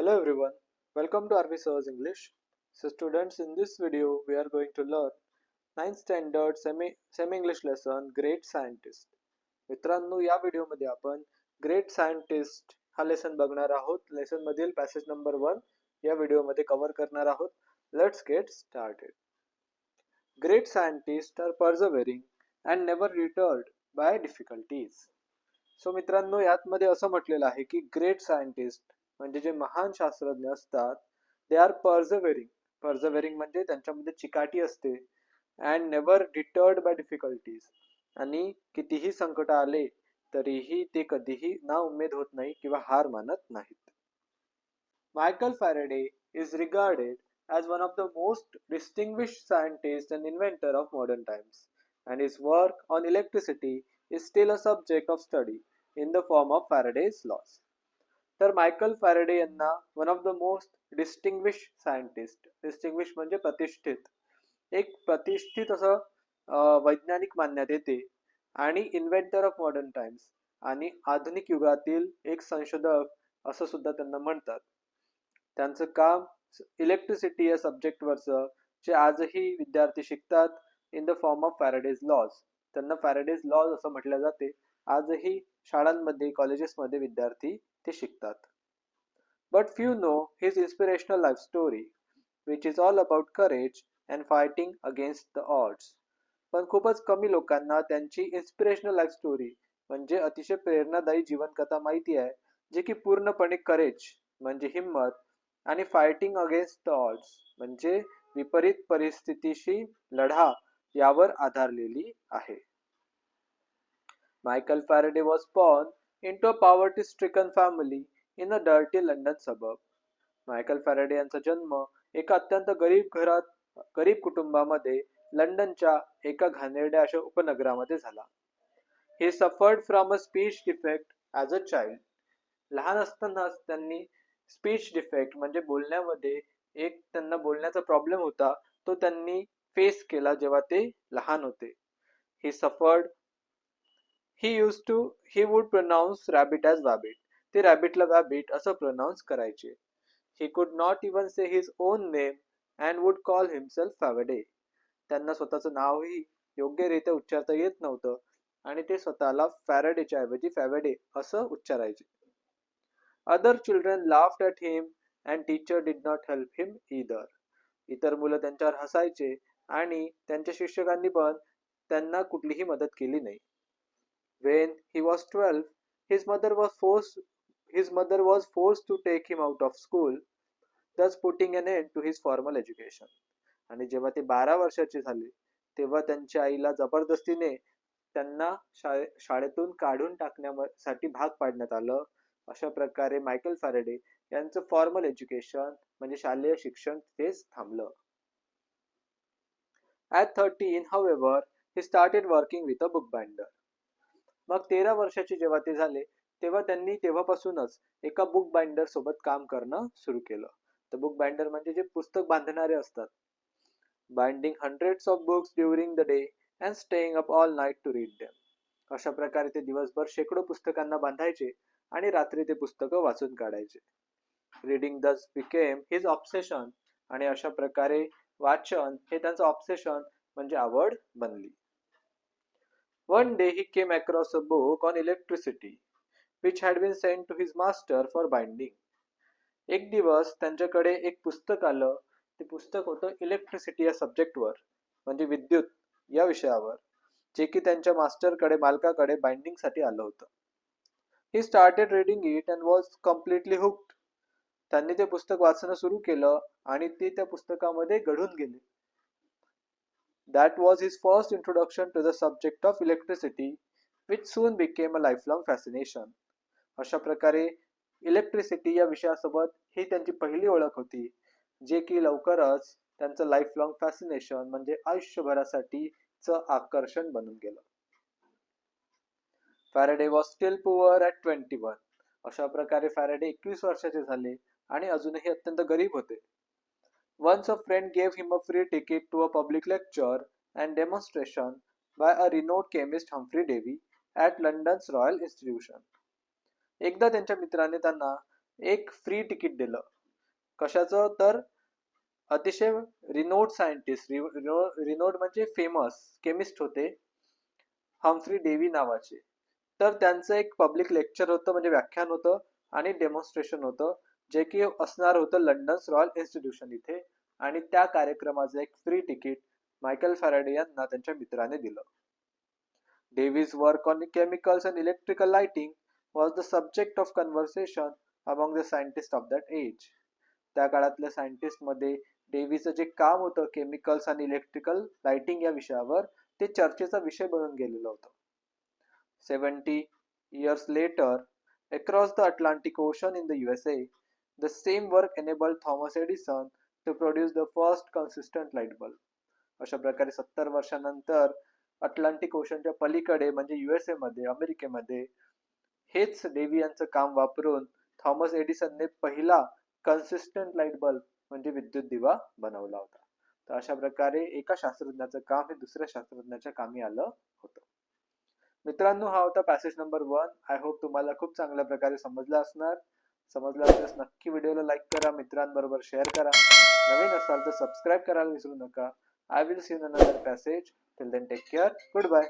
Hello everyone, welcome to RV Serves English. So students, in this video we are going to learn 9th standard semi-English lesson Great Scientist. मित्रांनो, या व्हिडिओमध्ये आपण great scientist हा lesson बघणार आहोत. Lesson मधील passage number 1 या व्हिडिओमध्ये कव्हर करणार आहोत. Let's get started. Great scientists are persevering and never deterred by difficulties. So मित्रांनो, यातमध्ये असं म्हटलेलं आहे की ग्रेट सायंटिस्ट म्हणजे जे महान शास्त्रज्ञ असतात दे आर पर्झवेरिंग म्हणजे त्यांच्यामध्ये चिकाटी असते and never deterred by difficulties, आणि कितीही संकट आले तरीही ते कधीही ना उमेद होत नाही किंवा हार मानत नाहीत. Michael Faraday is regarded as one of the most distinguished scientists and inventor of modern times, and his work on electricity is still a subject of study in the form of Faraday's laws. तर Michael Faraday यांना one of the most distinguish scientist, distinguish म्हणजे प्रतिष्ठित, एक प्रतिष्ठित असं वैज्ञानिक मानण्यात येते आणि इन्व्हेंटर ऑफ मॉडर्न टाइम्स आणि आधुनिक युगातील एक संशोधक असं सुद्धा त्यांना म्हणतात. त्यांचं काम इलेक्ट्रिसिटी या सब्जेक्टवरचं जे आजही विद्यार्थी शिकतात in the form of Faraday's laws, त्यांना फॅरेडेज लॉज असं म्हटलं जाते. आजही शाळांमध्ये कॉलेजेसमध्ये विद्यार्थी ते शिकतात. But few know his inspirational life story which is all about courage and fighting against the odds. पण खूपच कमी लोकांना त्यांची इन्स्पिरेशनल लाईफ स्टोरी म्हणजे अतिशय प्रेरणादायी जीवनकथा माहिती आहे, जे की पूर्णपणे करेज म्हणजे हिंमत आणि फायटिंग अगेन्स्ट द ऑड्स म्हणजे विपरीत परिस्थितीशी लढा यावर आधारलेली आहे. Michael Faraday was born into a poverty-stricken family in a dirty London suburb. Michael Faraday यांचा जन्म एका अत्यंत गरीब कुटुंबामध्ये लंडनच्या एका घाणेरड्या अशा उपनगरामध्ये झाला. He suffered from a speech defect as a child. लहान असतानाच त्यांनी स्पीच डिफेक्ट म्हणजे बोलण्यामध्ये एक त्यांना बोलण्याचा प्रॉब्लेम होता, तो त्यांनी फेस केला जेव्हा ते लहान होते. He suffered he would pronounce rabbit as wabbit. ते रॅबिटला वॅबिट असं प्रोनाऊन्स करायचे. He could not even say his own name and would call himself Faraday. त्यांना स्वतःचं नावही योग्यरित्या उच्चारता येत नव्हतं आणि ते स्वतःला फॅरेडेच्या ऐवजी फॅवेडे असं उच्चारायचे. Other children laughed at him and teacher did not help him either. इतर मुलं त्यांच्यावर हसायचे आणि त्यांच्या शिक्षकांनी पण त्यांना कुठलीही मदत केली नाही. When he was 12, his mother was forced to take him out of school, thus putting an end to his formal education. आणि जेव्हा ते 12 वर्षाचे झाले तेव्हा त्यांच्या आईला जबरदस्तीने त्यांना शाळेतून काढून टाकण्यासाठी भाग पाडण्यात आलं. अशा प्रकारे मायकल फॅरेडे यांचं फॉर्मल एज्युकेशन म्हणजे शालेय शिक्षण तेच थांबलं. At 13, however, he started working with a bookbinder. मग 13 वर्षाचे जेव्हा ते झाले तेव्हा त्यांनी तेव्हापासूनच एका बुक बाइंडर सोबत काम करणं सुरू केलं. तर बुक बाइंडर म्हणजे जे पुस्तक बांधणारे असतात. Binding hundreds of books during the day and staying up all night to read them. अशा प्रकारे ते दिवसभर शेकडो पुस्तकांना बांधायचे आणि रात्री ते पुस्तकं वाचून काढायचे. रीडिंग दस बिकेम हिज ऑब्सेशन, आणि अशा प्रकारे वाचन हे त्यांचं ऑब्सेशन म्हणजे आवड बनली. One day he came across a book on electricity which had been sent to his master for binding. एक दिवस त्यांच्याकडे एक पुस्तक आलं. ते पुस्तक होतं इलेक्ट्रिसिटी या सब्जेक्टवर म्हणजे विद्युत या विषयावर, जे की त्यांच्या मास्टरकडे मालकाकडे बाइंडिंग साठी आलं होतं. He started reading it and was completely hooked. त्यांनी ते पुस्तक वाचणं सुरू केलं आणि ते त्या पुस्तकामध्ये गढून गेले. That was his first introduction to the subject of electricity, which soon became a lifelong fascination. अशा प्रकारे इलेक्ट्रिसिटी या विषयासोबत ही त्यांची पहिली ओळख होती, जे की लवकरच त्यांचं लाईफलॉंग फॅसिनेशन म्हणजे आयुष्यभरासाठीचं आकर्षण बनून गेलं. Faraday was still poor at 21. अशा प्रकारे फॅरेडे 21 वर्षाचे झाले आणि अजूनही अत्यंत गरीब होते. Once a friend gave him a free ticket to a public lecture and demonstration by a renowned chemist Humphrey Davy at London's Royal Institution. एकदा त्यांच्या मित्राने त्यांना एक फ्री तिकीट दिलं. कशाचं तर अतिशय रिनोड सायंटिस्ट, रिनोड म्हणजे फेमस केमिस्ट होते, हम्फ्री डेव्ही नावाचे. तर त्यांचं एक पब्लिक लेक्चर होतं म्हणजे व्याख्यान होतं आणि डेमॉन्स्ट्रेशन होतं, जे की असणार होतं लंडन रॉयल इन्स्टिट्यूशन इथे. आणि त्या कार्यक्रमाचं एक फ्री तिकीट मायकल फॅराडे यांना त्यांच्या मित्राने दिलं. Davy's work on chemicals and electrical lighting was the subject of conversation among the scientists of that age. त्या काळातल्या सायंटिस्ट मध्ये डेव्हीचं जे काम होतं केमिकल्स आणि इलेक्ट्रिकल लाइटिंग या विषयावर, ते चर्चेचा विषय बनून गेलेलं होतं. 70 years later, across the Atlantic Ocean in the USA, the same work enabled Thomas Edison to produce the first consistent light bulb. अशा प्रकारे 70 वर्षानंतर अटलांटिक ओशनच्या पलीकडे म्हणजे USA मध्ये, अमेरिकेमध्ये हेच डेव्ही यांचं काम वापरून थॉमस एडिसनने पहिला कन्सिस्टंट लाईट बल्ब म्हणजे विद्युत दिवा बनवला होता. तर अशा प्रकारे एका शास्त्रज्ञाचं काम हे दुसऱ्या शास्त्रज्ञाच्या कामी आलं होतं. मित्रांनो, हा होता पॅसेज नंबर 1. आय होप तुम्हाला खूप चांगल्या प्रकारे समजला असणार. समजला असल्यास नक्की व्हिडिओला लाईक करा, मित्रांबरोबर शेअर करा. नवीन असाल तर सबस्क्राईब करायला विसरू नका. I will see you in another passage. Till then, take care. Goodbye.